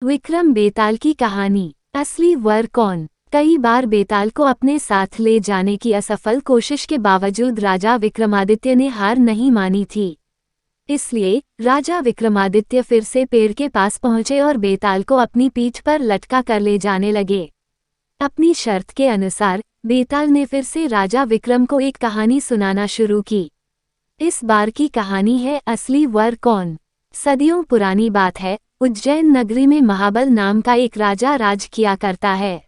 विक्रम बेताल की कहानी। असली वर कौन। कई बार बेताल को अपने साथ ले जाने की असफल कोशिश के बावजूद राजा विक्रमादित्य ने हार नहीं मानी थी। इसलिए राजा विक्रमादित्य फिर से पेड़ के पास पहुंचे और बेताल को अपनी पीठ पर लटका कर ले जाने लगे। अपनी शर्त के अनुसार बेताल ने फिर से राजा विक्रम को एक कहानी सुनाना शुरू की। इस बार की कहानी है असली वर कौन। सदियों पुरानी बात है। उज्जैन नगरी में महाबल नाम का एक राजा राज किया करता है।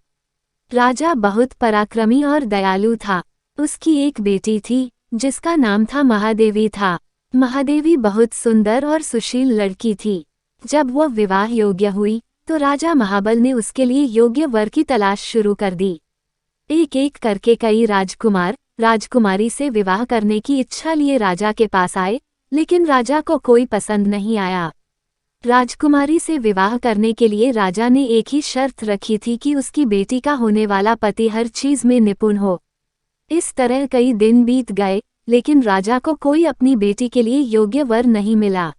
राजा बहुत पराक्रमी और दयालु था। उसकी एक बेटी थी जिसका नाम था महादेवी था। महादेवी बहुत सुंदर और सुशील लड़की थी। जब वह विवाह योग्य हुई तो राजा महाबल ने उसके लिए योग्य वर की तलाश शुरू कर दी। एक एक करके कई राजकुमार राजकुमारी से विवाह करने की इच्छा लिए राजा के पास आए, लेकिन राजा को कोई पसंद नहीं आया। राजकुमारी से विवाह करने के लिए राजा ने एक ही शर्त रखी थी कि उसकी बेटी का होने वाला पति हर चीज में निपुण हो। इस तरह कई दिन बीत गए, लेकिन राजा को कोई अपनी बेटी के लिए योग्य वर नहीं मिला।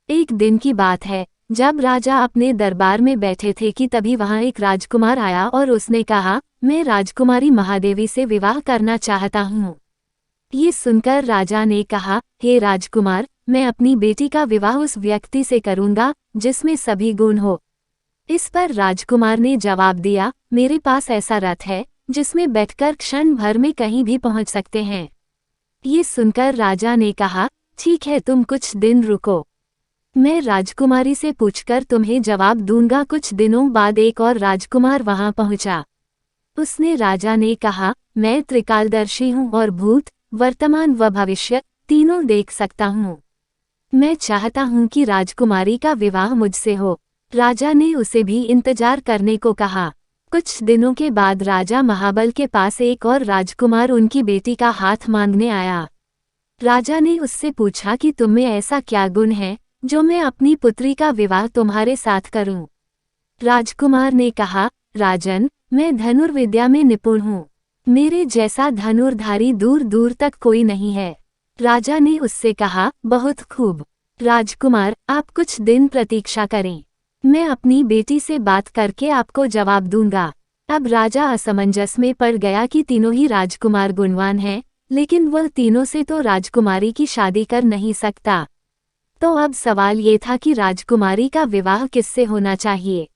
एक दिन की बात है, जब राजा अपने दरबार में बैठे थे कि तभी वहां एक राजकुमार आया और उसने कहा, मैं राजकुमारी महादेवी से विवाह करना चाहता हूँ। ये सुनकर राजा ने कहा, हे राजकुमार, मैं अपनी बेटी का विवाह उस व्यक्ति से करूंगा जिसमें सभी गुण हो। इस पर राजकुमार ने जवाब दिया, मेरे पास ऐसा रथ है जिसमें बैठकर क्षण भर में कहीं भी पहुंच सकते हैं। ये सुनकर राजा ने कहा, ठीक है, तुम कुछ दिन रुको, मैं राजकुमारी से पूछकर तुम्हें जवाब दूंगा। कुछ दिनों बाद एक और राजकुमार वहां पहुंचा। उसने राजा ने कहा, मैं त्रिकालदर्शी हूँ और भूत, वर्तमान व भविष्य तीनों देख सकता हूँ। मैं चाहता हूँ कि राजकुमारी का विवाह मुझसे हो। राजा ने उसे भी इंतजार करने को कहा। कुछ दिनों के बाद राजा महाबल के पास एक और राजकुमार उनकी बेटी का हाथ मांगने आया। राजा ने उससे पूछा कि तुम में ऐसा क्या गुण है जो मैं अपनी पुत्री का विवाह तुम्हारे साथ करूं। राजकुमार ने कहा, राजन, मैं धनुर्विद्या में निपुण हूँ। मेरे जैसा धनुर्धारी दूर दूर तक कोई नहीं है। राजा ने उससे कहा, बहुत खूब राजकुमार, आप कुछ दिन प्रतीक्षा करें, मैं अपनी बेटी से बात करके आपको जवाब दूंगा। अब राजा असमंजस में पड़ गया कि तीनों ही राजकुमार गुणवान हैं, लेकिन वह तीनों से तो राजकुमारी की शादी कर नहीं सकता। तो अब सवाल ये था कि राजकुमारी का विवाह किससे होना चाहिए।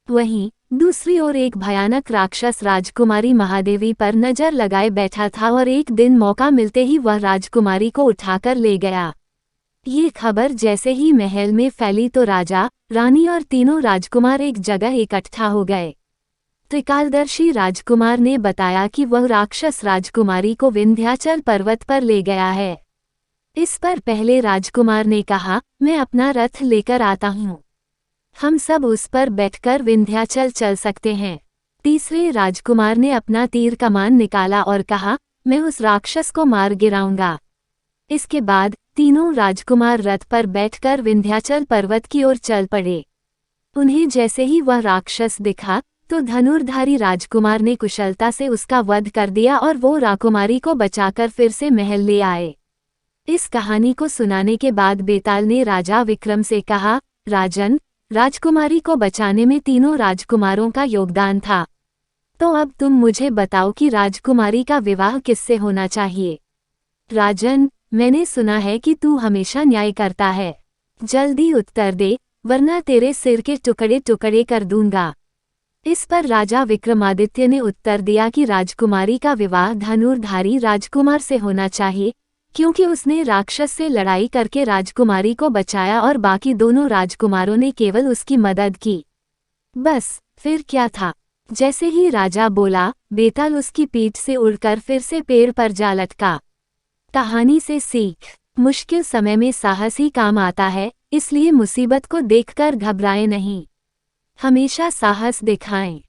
वहीं दूसरी ओर एक भयानक राक्षस राजकुमारी महादेवी पर नजर लगाए बैठा था और एक दिन मौका मिलते ही वह राजकुमारी को उठाकर ले गया। ये खबर जैसे ही महल में फैली तो राजा, रानी और तीनों राजकुमार एक जगह इकट्ठा हो गए। त्रिकालदर्शी राजकुमार ने बताया कि वह राक्षस राजकुमारी को विंध्याचल पर्वत पर ले गया है। इस पर पहले राजकुमार ने कहा, मैं अपना रथ लेकर आता हूँ, हम सब उस पर बैठकर विंध्याचल चल सकते हैं। तीसरे राजकुमार ने अपना तीर कमान निकाला और कहा, मैं उस राक्षस को मार गिराऊंगा। इसके बाद तीनों राजकुमार रथ पर बैठकर विंध्याचल पर्वत की ओर चल पड़े। उन्हें जैसे ही वह राक्षस दिखा तो धनुर्धारी राजकुमार ने कुशलता से उसका वध कर दिया और वो राजकुमारी को बचाकर फिर से महल ले आए। इस कहानी को सुनाने के बाद बेताल ने राजा विक्रम से कहा, राजन, राजकुमारी को बचाने में तीनों राजकुमारों का योगदान था। तो अब तुम मुझे बताओ कि राजकुमारी का विवाह किससे होना चाहिए। राजन, मैंने सुना है कि तू हमेशा न्याय करता है, जल्दी उत्तर दे, वरना तेरे सिर के टुकड़े टुकड़े कर दूंगा। इस पर राजा विक्रमादित्य ने उत्तर दिया कि राजकुमारी का विवाह धनुर्धारी राजकुमार से होना चाहिए, क्योंकि उसने राक्षस से लड़ाई करके राजकुमारी को बचाया और बाकी दोनों राजकुमारों ने केवल उसकी मदद की। बस फिर क्या था, जैसे ही राजा बोला, बेताल उसकी पीठ से उड़कर फिर से पेड़ पर जा लटका। कहानी से सीख, मुश्किल समय में साहस ही काम आता है, इसलिए मुसीबत को देखकर घबराएं नहीं, हमेशा साहस दिखाएं।